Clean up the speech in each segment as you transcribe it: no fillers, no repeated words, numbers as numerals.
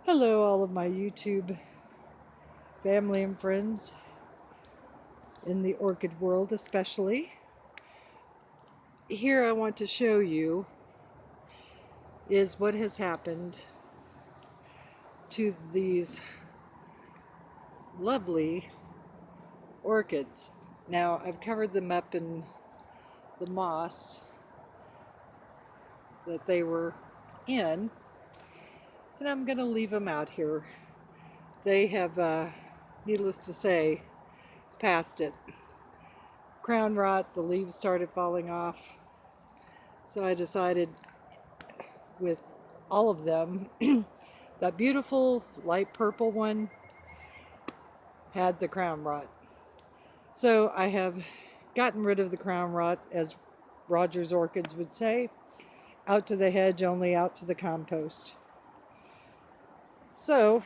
Hello, all of my YouTube family and friends in the orchid world, especially. Here, I want to show you is what has happened to these lovely orchids. Now, I've covered them up in the moss that they were in, and I'm going to leave them out here. They have, needless to say, passed it. Crown rot, the leaves started falling off, so I decided with all of them. That beautiful light purple one had the crown rot. So I have gotten rid of the crown rot, as Roger's Orchids would say, out to the hedge, only out to the compost. So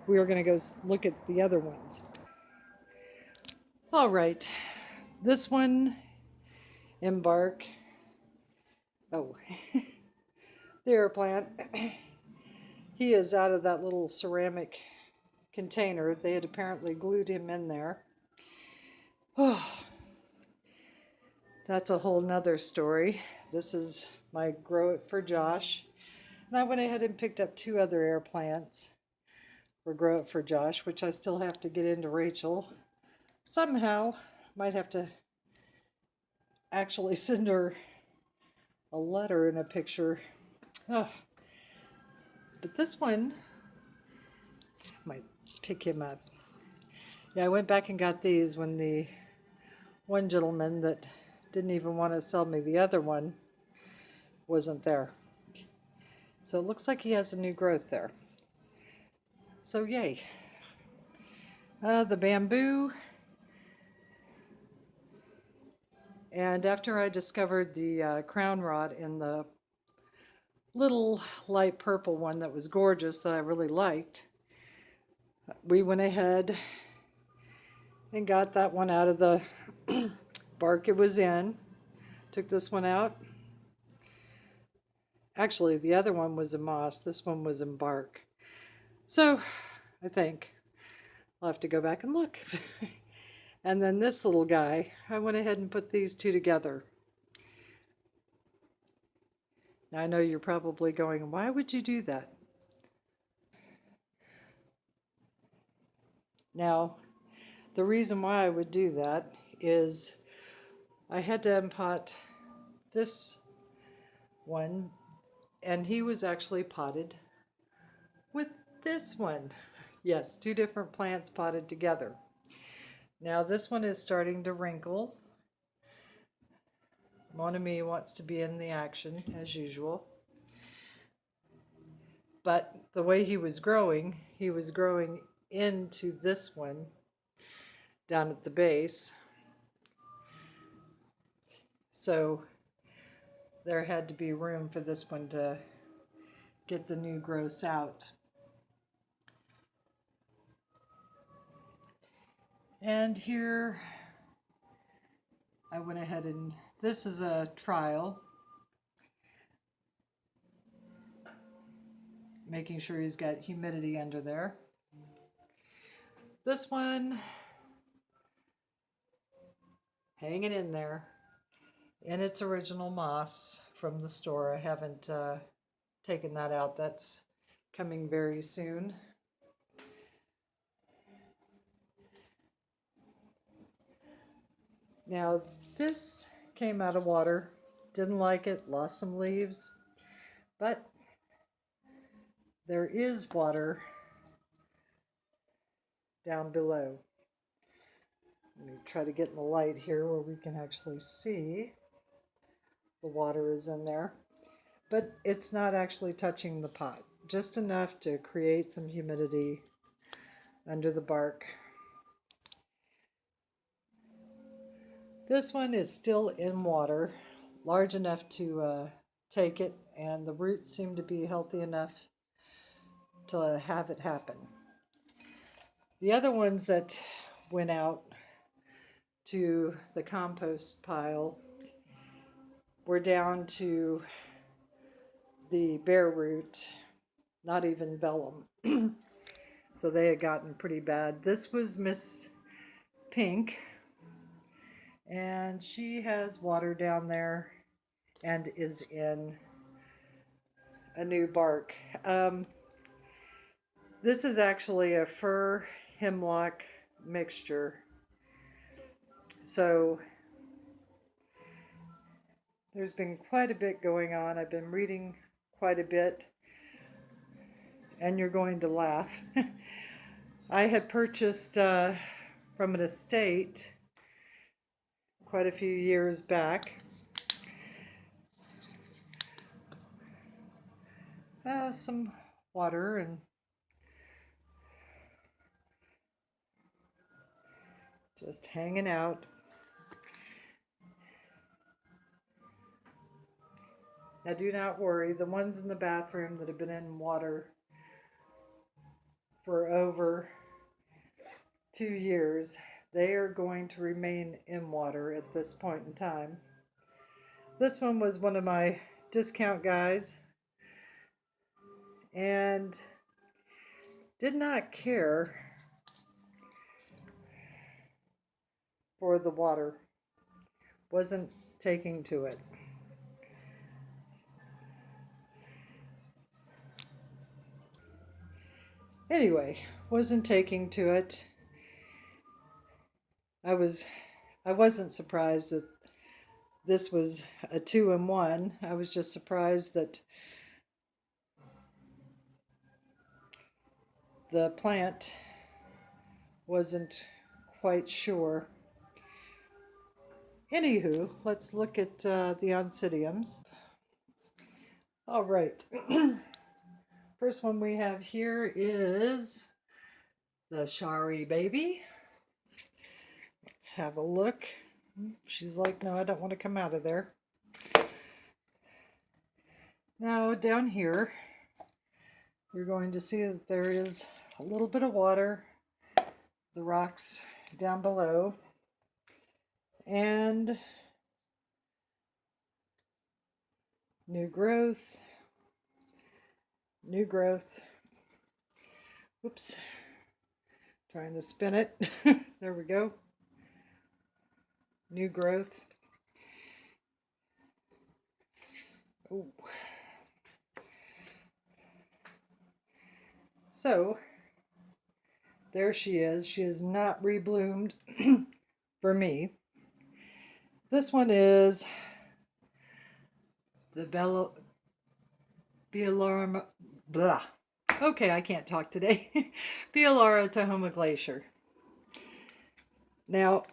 we are going to go look at the other ones. All right, this one, Embark. Oh, the air plant. He is out of that little ceramic container. They had apparently glued him in there. Oh, that's a whole nother story. This is my Grow It for Josh. And I went ahead and picked up two other air plants for Grow It for Josh, which I still have to get into Rachel. Somehow, might have to actually send her a letter and a picture. Oh. But this one, might pick him up. Yeah, I went back and got these when the one gentleman that didn't even want to sell me the other one wasn't there. So it looks like he has a new growth there. So yay. The bamboo. And after I discovered the crown rot in the little light purple one that was gorgeous that I really liked, we went ahead and got that one out of the bark it was in. Took this one out. Actually, the other one was in moss. This one was in bark. So I think I'll have to go back and look. And then this little guy, I went ahead and put these two together. Now I know you're probably going, why would you do that? Now, the reason why I would do that is I had to unpot this one, and he was actually potted with this one. Yes, two different plants potted together. Now this one is starting to wrinkle. Mon Ami wants to be in the action as usual. But the way he was growing into this one down at the base. So there had to be room for this one to get the new growths out. And here I went ahead and, this is a trial, making sure he's got humidity under there. This one, hanging in there in its original moss from the store. I haven't taken that out. That's coming very soon. Now this came out of water, didn't like it, lost some leaves, but there is water down below. Let me try to get in the light here where we can actually see the water is in there, but it's not actually touching the pot, just enough to create some humidity under the bark. This one is still in water, large enough to take it, and the roots seem to be healthy enough to have it happen. The other ones that went out to the compost pile were down to the bare root, not even vellum. So they had gotten pretty bad. This was Miss Pink, and she has water down there and is in a new bark. This is actually a fir hemlock mixture. So there's been quite a bit going on. I've been reading quite a bit, and you're going to laugh. I had purchased from an estate quite a few years back some water and just hanging out. Now do not worry, the ones in the bathroom that have been in water for over 2 years, they are going to remain in water at this point in time. This one was one of my discount guys and did not care for the water, wasn't taking to it. Anyway, wasn't taking to it. I wasn't surprised that this was a 2-in-1. I was just surprised that the plant wasn't quite sure. Anywho, let's look at the oncidiums. All right. First one we have here is the Shari baby. Let's have a look. She's like, no, I don't want to come out of there. Now down here, you're going to see that there is a little bit of water, the rocks down below, and new growth. Whoops, trying to spin it. There we go. New growth. Oh. So there she is. She is not rebloomed for me. This one is the Bealara, blah. Okay, I can't talk today. Bealara Tahoma Glacier. Now,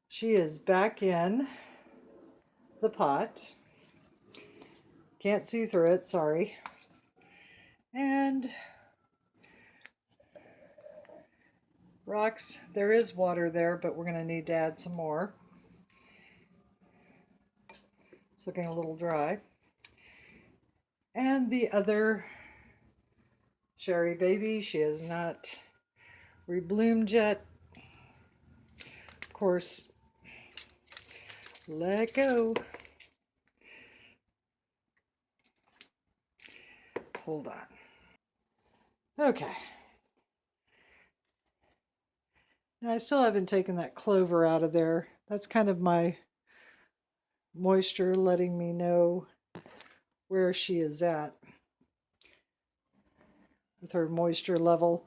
she is back in the pot. Can't see through it, sorry. And rocks, there is water there, but we're going to need to add some more. It's looking a little dry. And the other Shari baby, she is not rebloomed yet. Of course, let go. Hold on. Okay. Now I still haven't taken that clover out of there. That's kind of my moisture letting me know where she is at with her moisture level.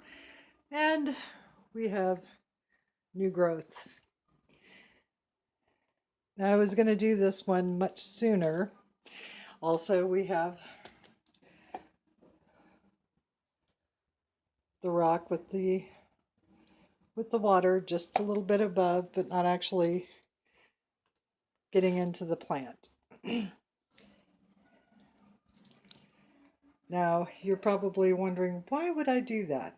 And we have new growth. Now I was going to do this one much sooner. Also, we have the rock with the water just a little bit above, but not actually getting into the plant. Now, you're probably wondering, why would I do that?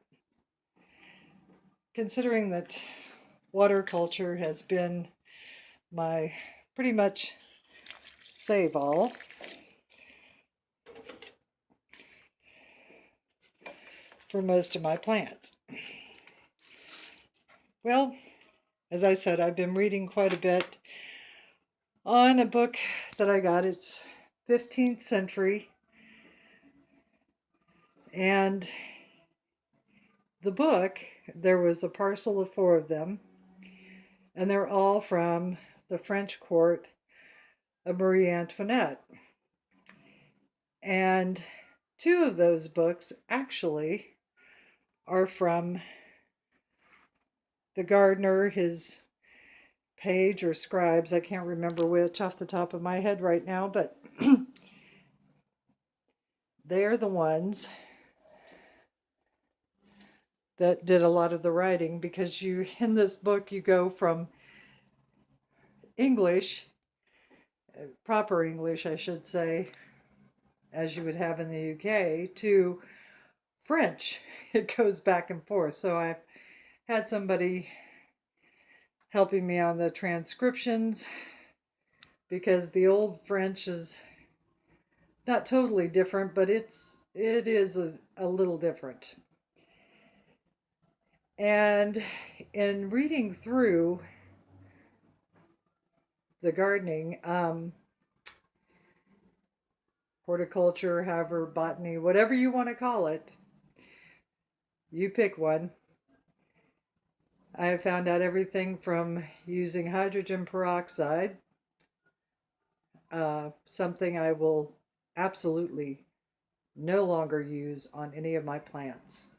Considering that water culture has been my pretty much save-all. For most of my plants. Well, as I said, I've been reading quite a bit on a book that I got. It's 15th century And the book, there was a parcel of 4 of them, and they're all from the French court of Marie Antoinette. And 2 of those books actually are from the gardener, his page or scribes. I can't remember which off the top of my head right now, but they're the ones that did a lot of the writing, because you, in this book, you go from English, proper English, I should say, as you would have in the UK, to French. It goes back and forth. So I've had somebody helping me on the transcriptions, because the old French is not totally different, but it is a little different. And in reading through the gardening, horticulture, however, botany, whatever you want to call it, you pick one. I have found out everything from using hydrogen peroxide, something I will absolutely no longer use on any of my plants.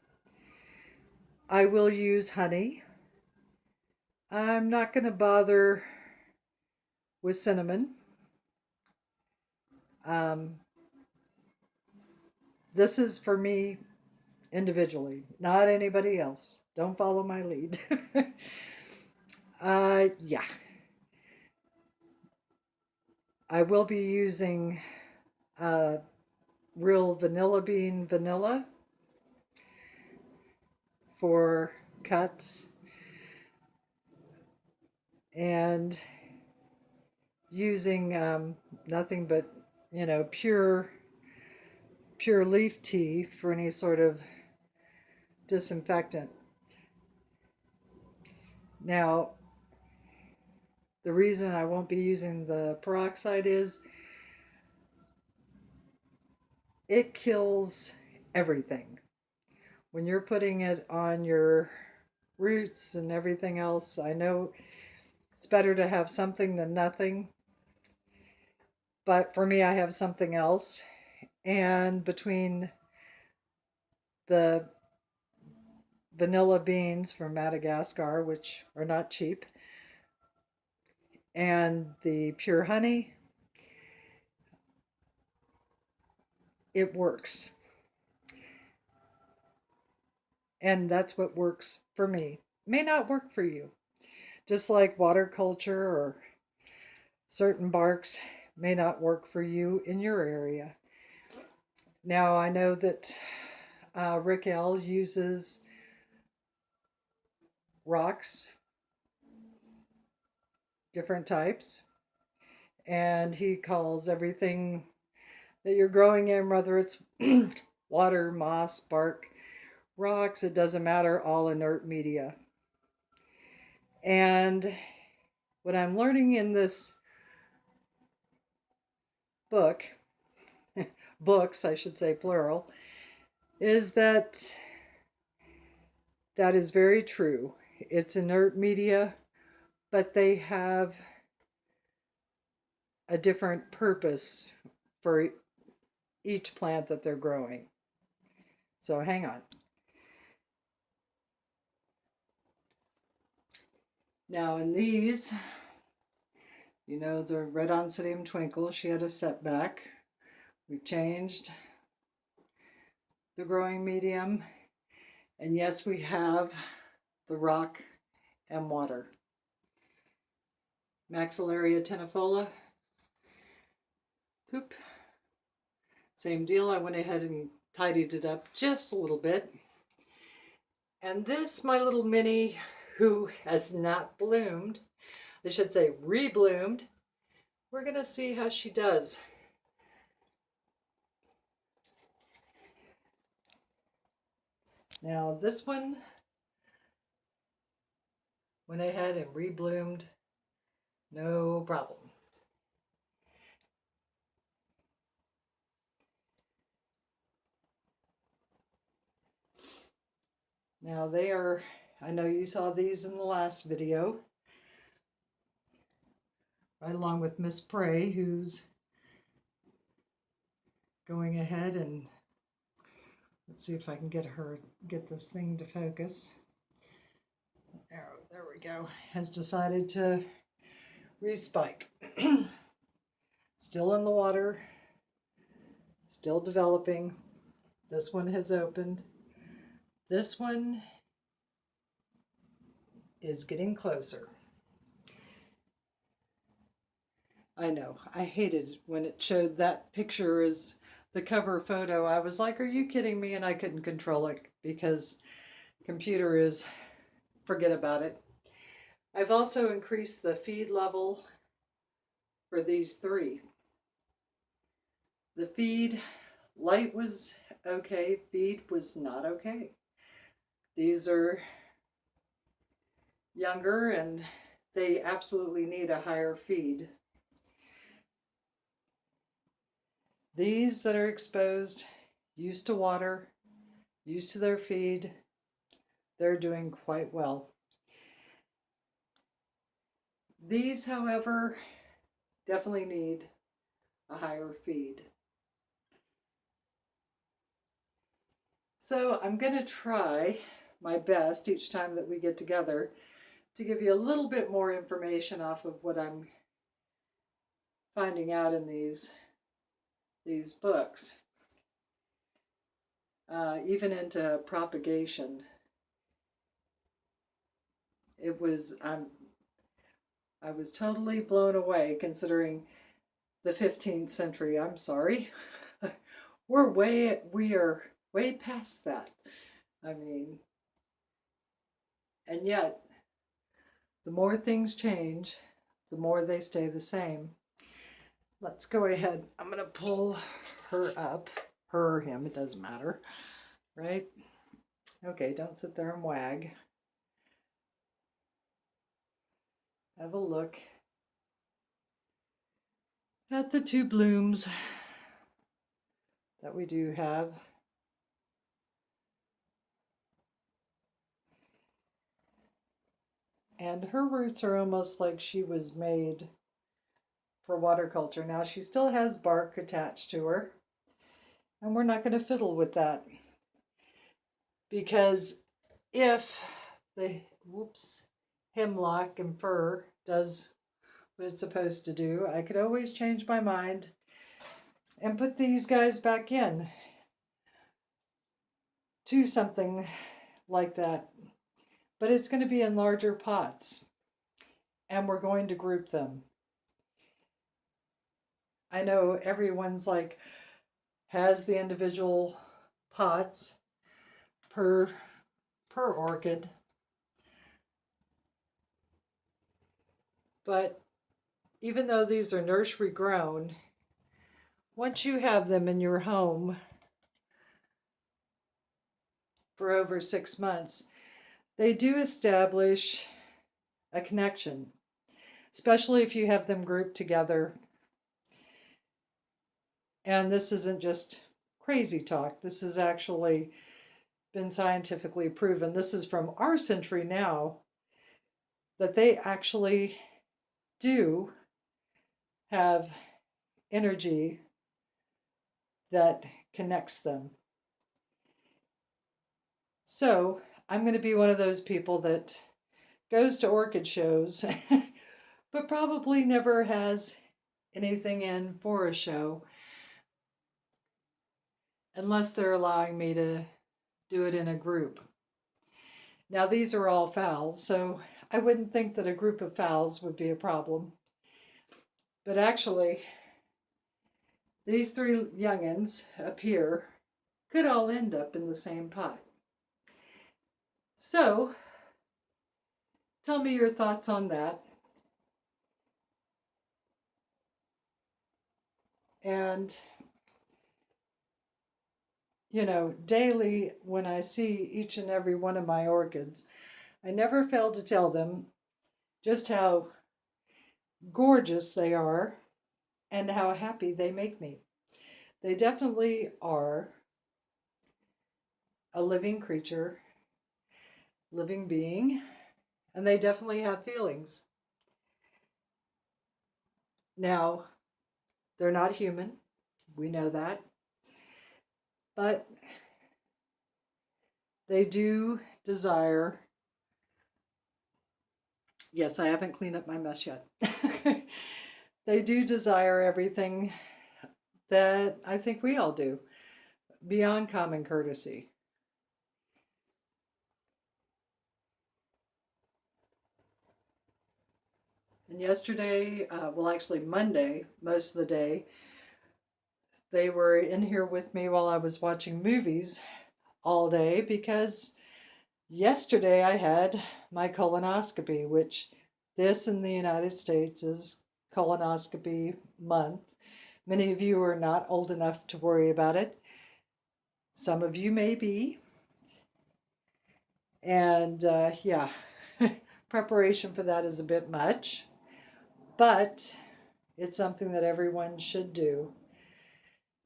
I will use honey. I'm not going to bother with cinnamon. This is for me individually, not anybody else. Don't follow my lead. Yeah. I will be using real vanilla bean vanilla for cuts, and using nothing but, pure leaf tea for any sort of disinfectant. Now, the reason I won't be using the peroxide is it kills everything. When you're putting it on your roots and everything else, I know it's better to have something than nothing. But for me, I have something else. And between the vanilla beans from Madagascar, which are not cheap, and the pure honey, it works. And that's what works for me. May not work for you. Just like water culture or certain barks may not work for you in your area. Now, I know that Rick L. uses rocks, different types, and he calls everything that you're growing in, whether it's water, moss, bark, rocks, it doesn't matter, all inert media. And what I'm learning in this book, books, I should say plural, is that is very true. It's inert media, but they have a different purpose for each plant that they're growing. So hang on. Now in these, the red Oncidium Twinkle, she had a setback. We've changed the growing medium. And yes, we have the rock and water. Maxillaria tenuifolia. Poop. Same deal. I went ahead and tidied it up just a little bit. And this, my little mini, who has not bloomed, I should say rebloomed, we're going to see how she does. Now this one went ahead and rebloomed, no problem. Now they are, I know you saw these in the last video, right along with Miss Prey, who's going ahead and let's see if I can get this thing to focus. There we go. Has decided to respike. Still in the water, still developing. This one has opened. This one is getting closer. I know, I hated when it showed that picture as the cover photo. I was like, are you kidding me? And I couldn't control it because computer is, forget about it. I've also increased the feed level for these three. The feed, light was okay, feed was not okay. These are younger and they absolutely need a higher feed. These that are exposed, used to water, used to their feed, they're doing quite well. These, however, definitely need a higher feed. So I'm going to try my best each time that we get together to give you a little bit more information off of what I'm finding out in these books, even into propagation. I was totally blown away considering the 15th century. I'm sorry. We are way past that. I mean, and yet the more things change, the more they stay the same. Let's go ahead. I'm going to pull her up. Her or him, it doesn't matter, right? Okay, don't sit there and wag. Have a look at the two blooms that we do have. And her roots are almost like she was made for waterculture. Now she still has bark attached to her, and we're not going to fiddle with that, because if the hemlock and fir does what it's supposed to do, I could always change my mind and put these guys back in to something like that. But it's going to be in larger pots, and we're going to group them. I know everyone's like, has the individual pots per orchid, but even though these are nursery grown, once you have them in your home for over 6 months, they do establish a connection, especially if you have them grouped together. And this isn't just crazy talk. This has actually been scientifically proven. This is from our century now, that they actually do have energy that connects them. So I'm going to be one of those people that goes to orchid shows, but probably never has anything in for a show, unless they're allowing me to do it in a group. Now these are all phals, so I wouldn't think that a group of phals would be a problem. But actually, these three youngins up here could all end up in the same pot. So, tell me your thoughts on that. And, you know, daily when I see each and every one of my orchids, I never fail to tell them just how gorgeous they are and how happy they make me. They definitely are a living creature. living being, and they definitely have feelings. Now, they're not human. We know that. But they do desire. Yes, I haven't cleaned up my mess yet. They do desire everything that I think we all do, beyond common courtesy. And yesterday, well, actually Monday, most of the day, they were in here with me while I was watching movies all day because yesterday I had my colonoscopy, which this in the United States is colonoscopy month. Many of you are not old enough to worry about it. Some of you may be. And yeah, preparation for that is a bit much, but it's something that everyone should do.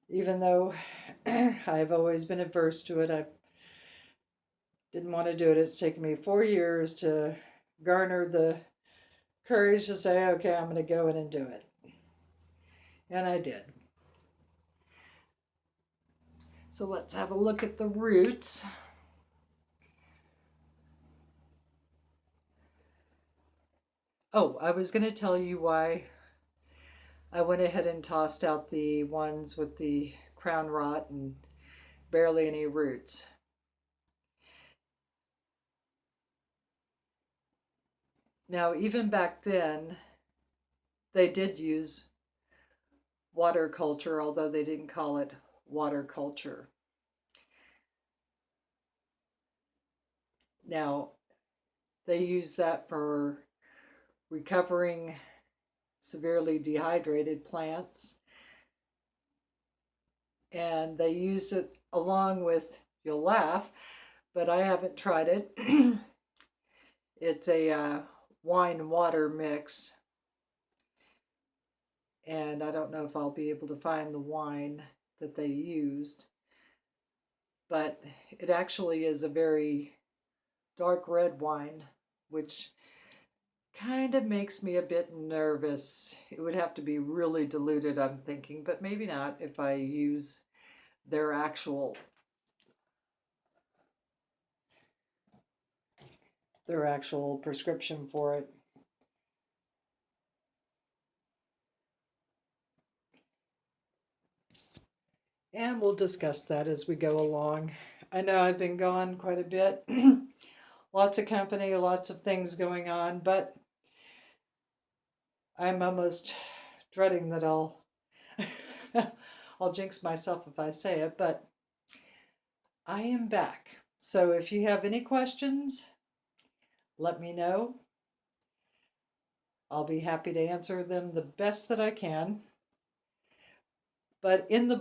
Even though I've always been averse to it, I didn't want to do it. It's taken me 4 years to garner the courage to say, okay, I'm going to go in and do it. And I did. So let's have a look at the roots. Oh, I was going to tell you why I went ahead and tossed out the ones with the crown rot and barely any roots. Now, even back then, they did use water culture, although they didn't call it water culture. Now, they use that for recovering severely dehydrated plants. And they used it along with, you'll laugh, but I haven't tried it. It's a wine water mix. And I don't know if I'll be able to find the wine that they used. But it actually is a very dark red wine, which kind of makes me a bit nervous. It would have to be really diluted, I'm thinking, but maybe not if I use their actual prescription for it. And we'll discuss that as we go along. I know I've been gone quite a bit. Lots of company, lots of things going on, but I'm almost dreading that I'll jinx myself if I say it, but I am back. So if you have any questions, let me know. I'll be happy to answer them the best that I can. But in the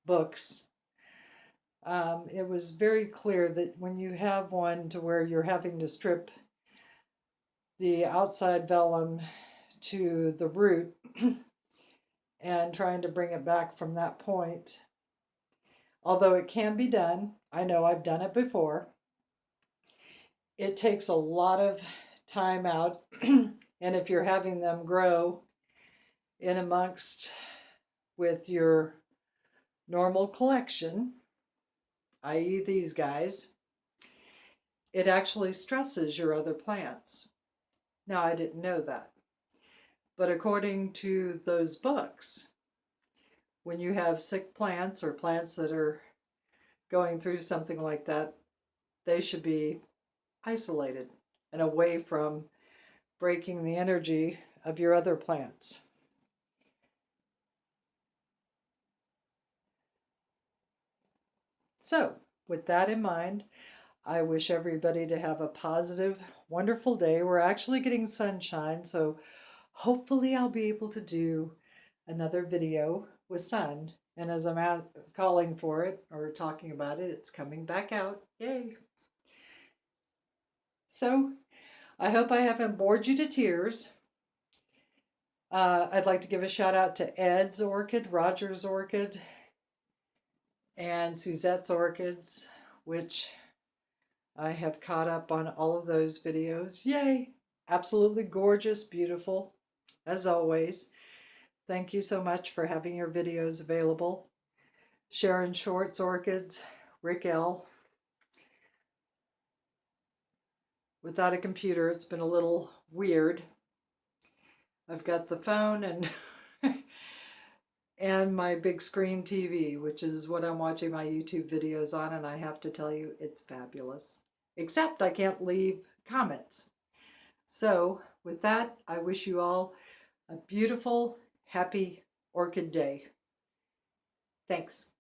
books, it was very clear that when you have one to where you're having to strip the outside vellum to the root and trying to bring it back from that point, although it can be done, I know I've done it before, it takes a lot of time out. And if you're having them grow in amongst with your normal collection, i.e. these guys, it actually stresses your other plants. Now, I didn't know that. But according to those books, when you have sick plants or plants that are going through something like that, they should be isolated and away from breaking the energy of your other plants. So, with that in mind, I wish everybody to have a positive, wonderful day. We're actually getting sunshine, so hopefully I'll be able to do another video with sun. And as I'm calling for it or talking about it, it's coming back out. Yay! So, I hope I haven't bored you to tears. I'd like to give a shout out to Ed's Orchid, Roger's Orchid, and Suzette's Orchids, which I have caught up on all of those videos. Yay! Absolutely gorgeous, beautiful, as always. Thank you so much for having your videos available. Sharon Short's Orchids, Rick L. Without a computer, it's been a little weird. I've got the phone and and my big screen TV, which is what I'm watching my YouTube videos on, and I have to tell you, it's fabulous. Except I can't leave comments. So with that, I wish you all a beautiful, happy orchid day. Thanks.